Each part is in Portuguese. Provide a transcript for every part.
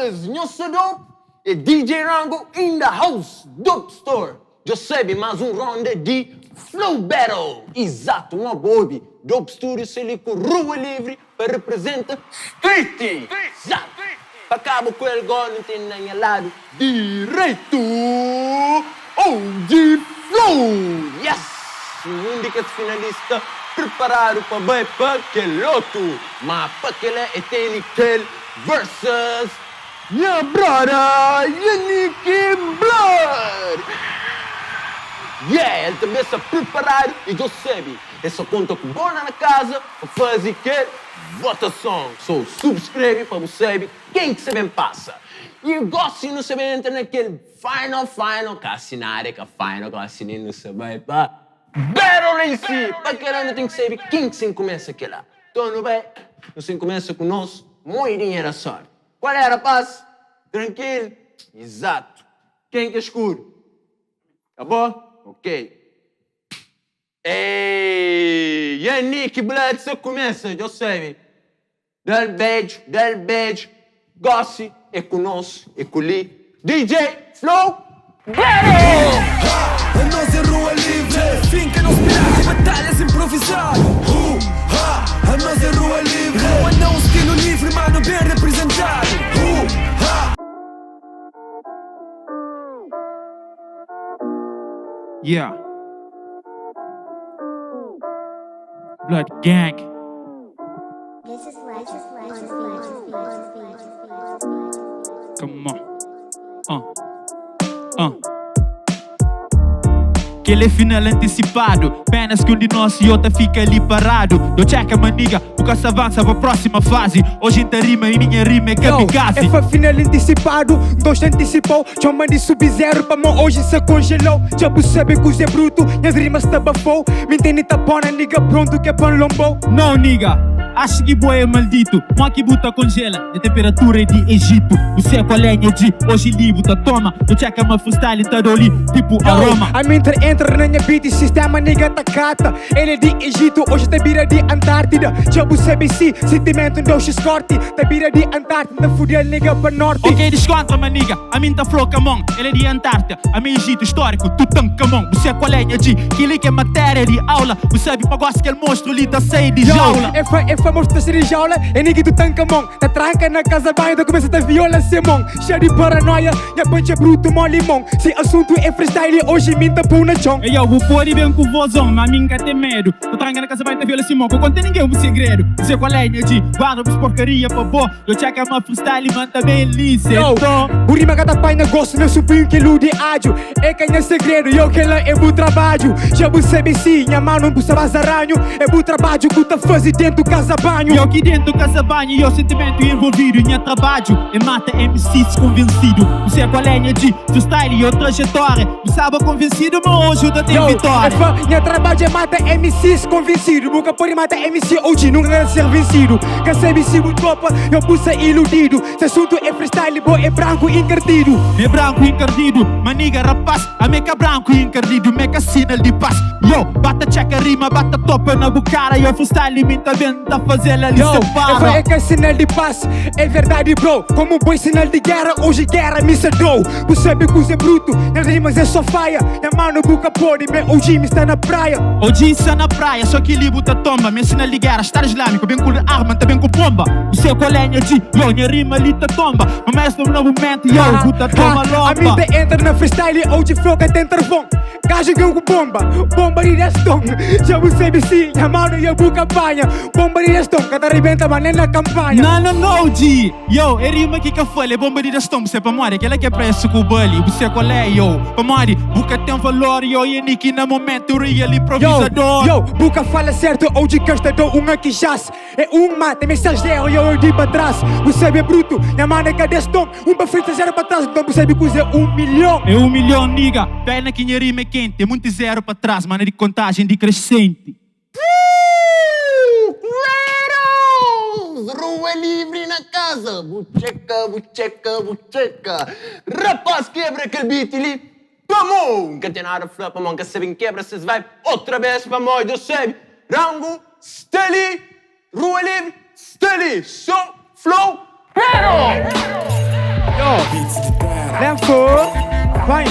Brothers, Nhossa Dope e DJ Rango in the house, Dope Store. Recebe mais ronda de Flow Battle. Exato, uma bobe. Dope Studio se ali com Rua Livre para representar Street. Exato. Para cabo com ele agora não tem nem lado direito. OG Flow. Yes. Um único finalista preparado para bem para aquele outro. Mas para aquele é Tenikel versus minha brother Yannick Blood. Yeah, ele também está preparado e já sabe. Ele só conta com bola na casa para fazer que votação. So, subscreve para você saber quem que você bem passa. E eu gosto de não saber entrar naquele final, que assinar é que final, que assinar não sabe para battle em si. Para que não tem que saber quem que se começa aqui lá. Então, não vai, você começa com nós, muito dinheiro só. Qual é, rapaz? Tranquilo? Exato. Quem que é escuro? Acabou? Ok. Ei, Yannick Blood, você começa, já sabe. Del beijo, gosse, é com nós, é com ele. DJ Flow Battle! A nós é Rua Livre, finca não esperar de batalhas improvisadas. A nós é Rua Livre, Rua não estilo livre, mano bem representado. Yeah. Blood Gang. This is legend. Come on. Que ele é final antecipado. Penas que um de nós e outra fica ali parado. Eu checa maniga, porque se avança para a próxima fase. Hoje em rima e minha rima é kamikaze. É final antecipado, dois antecipou. Chama de sub-zero para mão, hoje se congelou. Já percebe que é bruto, minhas rimas te abafou. Me entende tá bona, nigga, pronto que é pan lombou. Não, nigga. Acho que boy é maldito, mas que buta congela. A temperatura é de Egito. Você é com a lenha de hoje livre, tá toma. Eu checa uma freestyle, tá ali, tipo aroma. A minha entra na minha beat, sistema nigga tá cata. Ele é de Egito, hoje tá vira de Antártida. Já percebe se sentimento não se escorte. Tá vira de Antártida, fudeu nigga para norte. Ok, descontra, maniga. A minha tá flow, camon. Ele é de Antártida. A minha Egito histórico, Tutankhamon. Você é com a lenha de que liga é matéria de aula. Você sabe para gosto que ele monstro ali tá sair de jaula. É famoso tá cheio de jaula, é nigga do Tancamon. Tá tranca na casa banho, começa a viola Simon. Cheio de paranoia, e a punch é bruto, mó limão. Se assunto é freestyle, hoje minta pão na chão. E eu vou pôr e bem com o vozão, mas minha tem medo. Tô tranca na casa banho, tá viola Simon. Que eu contei ninguém um segredo. Você com a lenha de guarda os porcaria, pô. Eu check uma freestyle, mas também liso. O rima cada pai negócio, não supinho que lude ágil. É quem é segredo, eu que lá é bu trabalho. Já você bem sim, minha mão não busta vazaranho. É bu trabalho que tá fazendo dentro do casa banho. Eu aqui dentro do casa banho e o sentimento envolvido. Minha trabalho é mata MCs convencido. Você é com a lenha de style e outra trajetória. Você sabe convencido, mas hoje eu tenho vitória. Minha trabalho é mata MCs convencido. Nunca pode matar MC hoje, nunca quer ser vencido. Que se MC o topa, eu pulsa iludido. Se assunto é freestyle, boy é branco encardido. É branco encardido, maniga rapaz. A meca branco encardido, meca sinal de paz. Yo, bata checa rima, bata topa na bucara. Eu freestyle me tá vendo, tá fazendo ali seu para. É que é sinal de paz, é verdade bro. Como bom sinal de guerra, hoje guerra me cedou. Você sabe que é bruto, nas rimas é só faia. Minha mano buca pode, meu OG me está na praia. OG está na praia, só que libo tá tomba. Minha sinal de guerra, estar islâmico, bem com arma, tá bem com bomba. Você é com a lenha de, yo, minha rima ali tá tomba. Mas no novo momento, yo, buta toma lomba. A mim te entra na freestyle, OG flow que tem travão. Gajo que com bomba de restão. Já você sabe sim, minha mano e a buca banha. Bomba de restão, cada arrebenta, mas nem na campanha. Não, G. Yo, é rima que eu falei, bomba de restão. Você é pra morrer, aquela que é preço com o bully. Você é com a lei, yo. Pra morrer, buca tem um valor, yo. E Nick na momento, real improvisador. Yo, buca fala certo, OG castador, que jaz. É mate, mensageiro, eu de pra trás. Você é bruto, minha mano é cadê estão? Pra frente, zero pra trás, então você sabe que é 1 milhão. É 1 milhão, nigga. Pena que minha rima é quente, é muito zero pra trás, mano, é de contagem decrescente. Rua Livre na casa, bucheca. Rapaz, quebra aquele beat ali. Vamos! Que tem nada flop, mano, que se vem quebra, vocês vai outra vez pra nós, eu sei. Rango, Steli, Rua Livre, Steli, Flow Battle! for. Vai.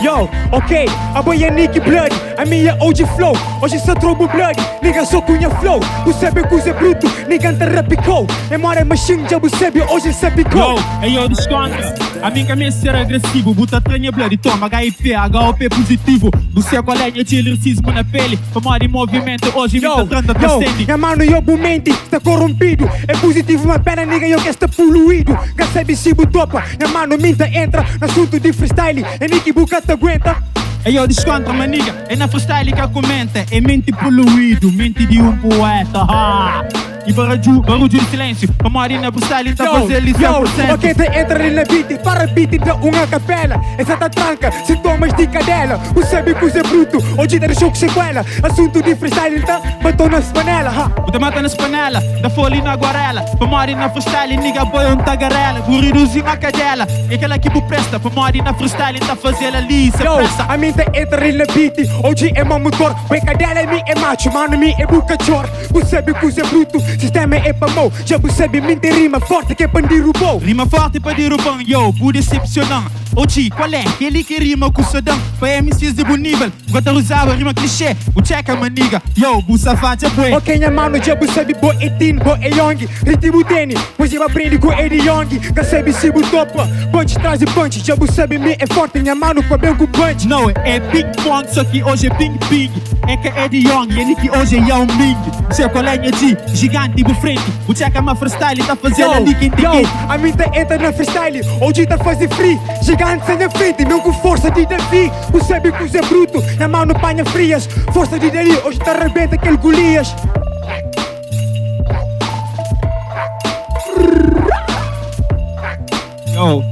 Yo, ok, a boia Nicky Bloody, a minha OG flow. Hoje só trobo bloody, nigga só cunha flow. Tu sabe que é bruto, nigga anta rapicou. Memória machine, já sabe, hoje sabe go. Yo, hey yo, desconta. A minha cabeça ser agressivo, buta tranha bloody, toma HIP, HOP positivo. Você é colega de lyricismo na pele, famar em movimento, hoje me tá tranda transcende. Minha mano, eu bumente, está corrompido. É positivo, uma pena, nigga, eu que está poluído. Gacebi se topa, minha mano, minta entra no assunto de freestyle. É Nicky Buca te aguenta. Hey yo, descontra, maniga, é na freestyle que comenta. É mente poluído, mente de poeta, ha. E barulho de silêncio, a Marina freestyle tá fazendo isso 100%. Ok, te entra ali na beat, para beat da uma capela. Essa tá tranca, sintomas de cadela. O sabe que é bruto, hoje der choque sequela. Assunto de freestyle tá, batou na panela, ha. O te mata nas panela, da folha na guarela. Pra Marina freestyle, nigga boy um tagarela. Burriruzinho a cadela, e aquela que presta. Pra Marina freestyle tá fazendo ali, se pressa. A mim te entra ali na beat, hoje é meu motor. Bem cadela, mi é macho, mano, mi é buca chor. O sabe que é bruto. Sistema é pra mão, já percebe, mente rima forte que é pra derrubar. Rima forte pra derrubar, yo, por decepcionar. Oji, qual é? Aquele que rima com o Saddam. Pra MCs de bom nível, gota usava rima clichê. O check maniga, yo, busa fata bué. Ok, minha mano, já percebe, boy é teen, boy é young. Ritmo tênis, pois eu aprendi com ele young. Gacebi se topa, punch traz e punch. Já percebe, me é forte, minha mano, com bem com punch. Não, é ping pong, só que hoje é ping ping. É que é de young, ele que hoje é Yao Ming. Seu colega de gigante. Tipo frente, o check é uma freestyle, tá fazendo ali quem tem que. A mim tá entra na freestyle, hoje tá fazendo free. Gigante sem a frente, meu com força de Davi. O sabe que é bruto, na mão no panha frias. Força de Dali, hoje tá arrebenta aquele Golias. Yo,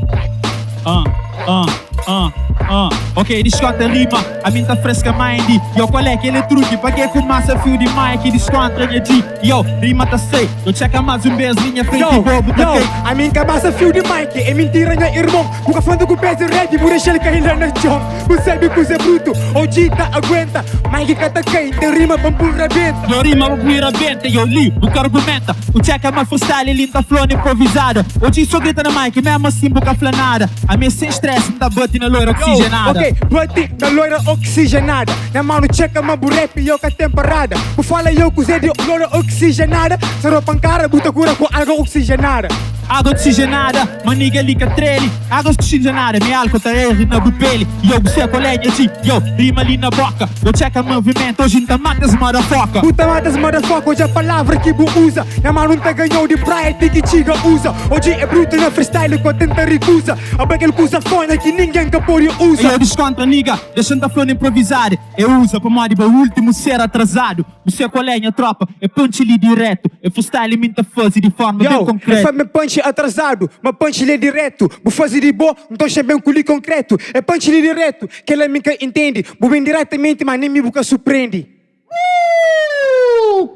ok, desconta rima, a mim tá fresca mind. Yo, qual é aquele truque? Pra que fumaça fio de mic? Desconta minha G. Yo, rima tá sei. Eu checa mais um beijo, minha frente e bobo tá quem. A mim que massa fio de mic, é mentira, minha irmão. Nunca fã com peso red, por deixar ele cair lá na chão. Você sabe que é bruto, hoje tá aguenta. Mike que tá quem, tem rima pra pôr rabenta. Yo, rima pra pôr rabenta, yo, li, o cara argumenta. O check é uma freestyle, ele tá flor improvisada. Hoje só grita na mic, mesmo assim boca flanada. A minha sem stress, não tá bate na loira oxigenada. Ok, bate na loira oxigenada. Na mão checa uma burrep e eu com a temperada. Por fala eu que usei de loira oxigenada. Se roupa cara, buta cura com água oxigenada. Água oxigenada, maniga liga trele. Água oxigenada, minha álcool tá erro na bupele. Yo, você é colega de, yo, rima ali na boca. Eu checa movimento, hoje não matas motherfucker. Puta matas motherfucker, hoje a palavra que bu usa. Na mão não tá ganhou de praia, tem que tiga usa. Hoje é bruto na freestyle, com a tenta recusa. A aquele que usa fone que ninguém capor e usa. Eu descontra, niga, deixando a flor improvisada. Eu uso pra mariba o último ser atrasado. Você é colega, tropa, é punch ali direto. É freestyle, minta fuzzy de forma bem concreta. É punch atrasado, mas punch lhe direto. Vou fazer de boa, não tô chamando com lhe concreto. É punch lhe direto, que ela me entende. Vou bem diretamente, mas nem me boca surpreende.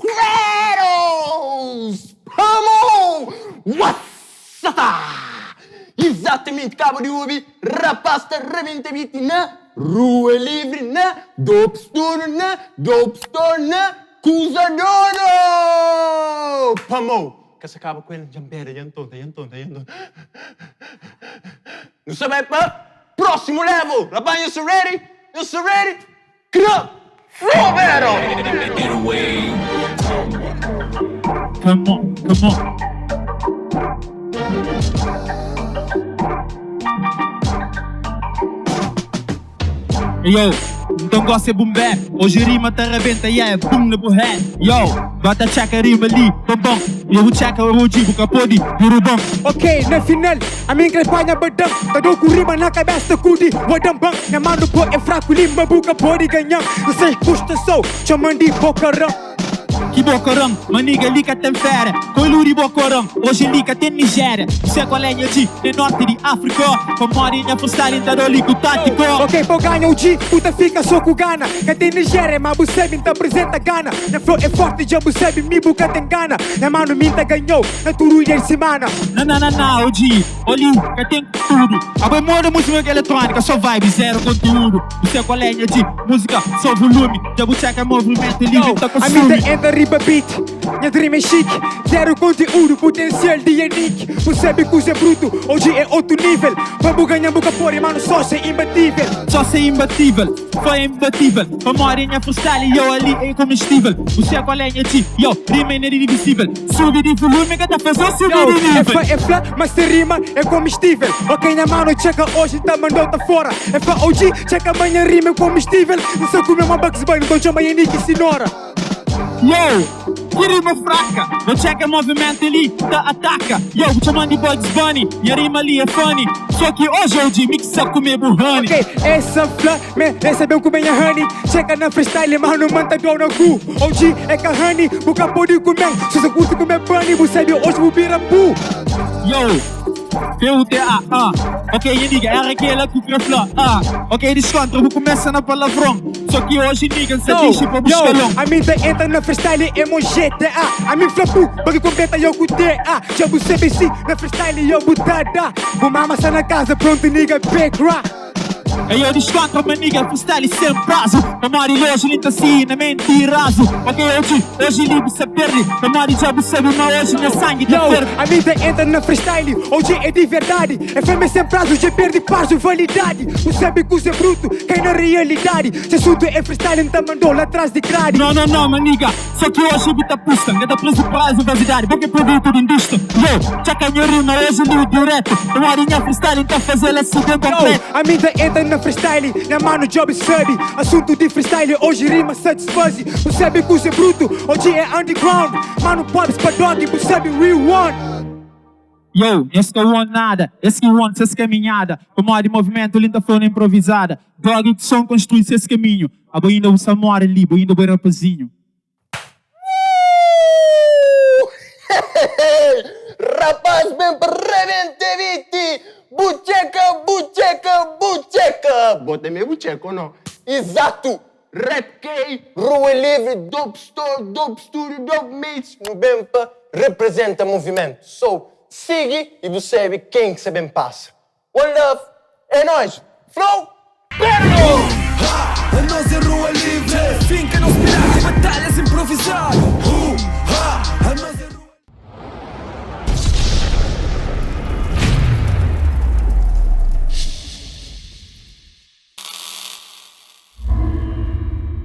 Kratos! Vamos! Wassata! Exatamente, cabo de ubi, rapaz tá rebentamente na rua livre, na dope store, na Cusadoro! Vamos! Que se acaba com ele, jambera, yantonta. Não sabe para? Próximo level! Rabanho, you ready? You ready? Crap! Roberto! Come on. Yo, então gosta de boom bap. Hoje rima tá arrebenta, yeah, boom na burré. Yo, bota checa rima ali, bom. Eu vou checa o Rudy, capodi, burubão. Ok, na final, a minha espanha badam. Tá dou com rima na cabeça, cudi, wadam bang. Na mano pô é fraco, limba, buca, pode ganhar. Vocês custa só, chamam de bocarão. Que bocorão, maniga liga tem fera. Coiluri bocorão, hoje liga tem Nigéria. Você é colega de norte de África. Com morinha freestyle da rolico tático. Ok, pô ganha o G, puta fica só com gana. Que tem Nigéria, mas você me apresenta gana. Na flow é forte, já você me buca tem gana. Na mano minta ganhou, na turuia de semana. Não, G, olha, que tem tudo. A boi moda música eletrônica, só vibe, zero conteúdo. Você é colega de música, só volume. Já você é movimento livre, tá com a minha entra riba beat, minha dream é chique. Zero conteúdo, potencial de Yannick. Percebe que o Zé Bruto hoje é outro nível. Vamos ganhar boca fora, mano, só ser imbatível. Só ser imbatível, foi imbatível. Famorinha freestyle e eu ali é comestível. Você é qual é minha ti, yo, rima é indivisível. Sube de volume que tá fazendo subir Yo, de nível. é flat, mas se rima é comestível. Ok, na mano, checa hoje, tá mandando fora. É fa OG, checa amanhã, rima é comestível. Não sei comer uma Bugs Bunny, então chama Yannick e Sinora. Yo, que rima fraca. Não checa movimento ali, tá ataca. Yo, chamando de Bugs Bunny, minha rima ali é funny. Só que hoje é o de mixa comer burrani. Ok, essa flat, me recebeu com minha honey. Checa na freestyle, mas não manda dor no cu. OG é que a honey, nunca pode comer. Se você curte comer bunny, você sabe hoje vou virar pu. Yo, PUTA, ok, nigga, era aquela que o flá, ok, desconto, vou começar na palavrão. Só que hoje, nigga, se diz para buscar long. A minha entra na freestyle, é mon GTA. A minha flapu, bagulho completa, eu cuidei. Já você BC, na freestyle, eu butada. Vou mamassar na casa, pronto, nigga, big rock. Aí eu desconto, mas nigga, freestyle sem prazo. Mamari hoje, linda assim, na mentirazo. Ok, hoje livre se perde. Mamari já sabe, mas hoje meu sangue tá verde. A vida entra na freestyle, hoje é de verdade. É fêmea sem prazo, já perde prazo, validade. Você sabe que o Zé Bruto cai na realidade. Se assunto é freestyle, então mandou lá atrás de grade. Não, maniga, só que hoje o bita pusta. Cada preço prazo, vasidade, porque produto de indústria. Yo, já canha rima, hoje livre direto. Mamari minha freestyle, então fazer ela se bem completo. A vida entra na freestyle, na mano job sabe. Assunto de freestyle, hoje rima satisfaz. Você sabe que o Zé Bruto, hoje é underground. Mano, pops pra dog, você sabe real one. Yo, esse que eu want nada, esse que want essa caminhada. Como de movimento, linda flor improvisada. Dog que som construir esse caminho. A boinha o Samora ali, boinha o rapazinho. Rapaz, bem para rebentiviti! Bucheca, bucheca, bucheca! Bota meio bucheca ou não? Exato! Red K, Rua Livre, Dope Store, Dope Studio, Dope Mates, bem para representa movimento. So, siga e você sabe quem que se bem passa. One love, é nóis! Flow! Perno! A nós é Rua Livre, finca não esperar, batalhas improvisar. A nós é